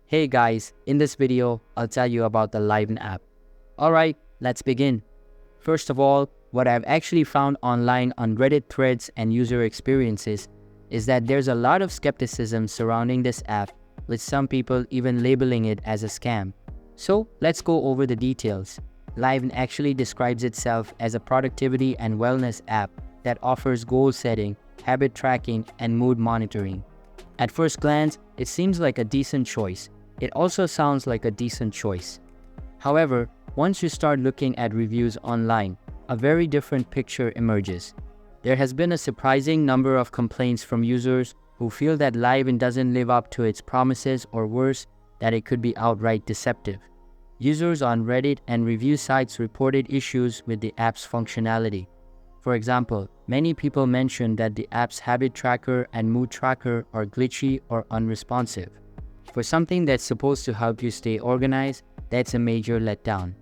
Hey guys, in this video, I'll tell you about the LIVEN app. Alright, let's begin. First of all, what I've actually found online on Reddit threads and user experiences is that there's a lot of skepticism surrounding this app, with some people even labeling it as a scam. So let's go over the details. LIVEN actually describes itself as a productivity and wellness app that offers goal setting, habit tracking, and mood monitoring. At first glance, it seems like a decent choice. It also sounds like a decent choice. However, once you start looking at reviews online, a very different picture emerges. There has been a surprising number of complaints from users who feel that LIVEN doesn't live up to its promises, or worse, that it could be outright deceptive. Users on Reddit and review sites reported issues with the app's functionality. For example, many people mentioned that the app's habit tracker and mood tracker are glitchy or unresponsive. For something that's supposed to help you stay organized, that's a major letdown.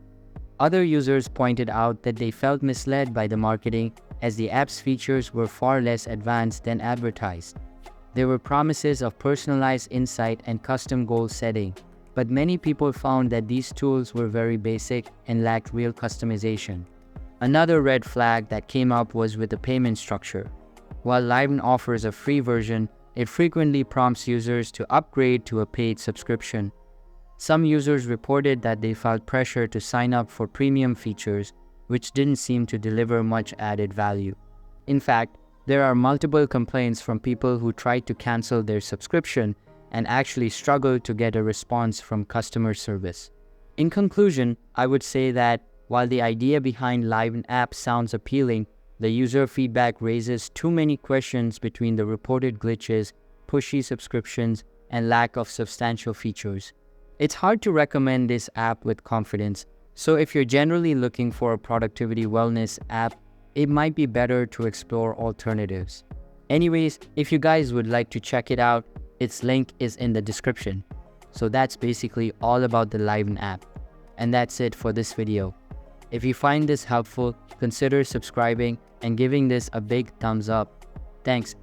Other users pointed out that they felt misled by the marketing, as the app's features were far less advanced than advertised. There were promises of personalized insight and custom goal setting, but many people found that these tools were very basic and lacked real customization. Another red flag that came up was with the payment structure. While LIVEN offers a free version, it frequently prompts users to upgrade to a paid subscription. Some users reported that they felt pressure to sign up for premium features, which didn't seem to deliver much added value. In fact, there are multiple complaints from people who tried to cancel their subscription and actually struggled to get a response from customer service. In conclusion, I would say that while the idea behind LIVEN app sounds appealing, the user feedback raises too many questions between the reported glitches, pushy subscriptions, and lack of substantial features. It's hard to recommend this app with confidence, so if you're generally looking for a productivity wellness app, it might be better to explore alternatives. Anyways, if you guys would like to check it out, its link is in the description. So that's basically all about the LIVEN app. And that's it for this video. If you find this helpful, consider subscribing and giving this a big thumbs up. Thanks.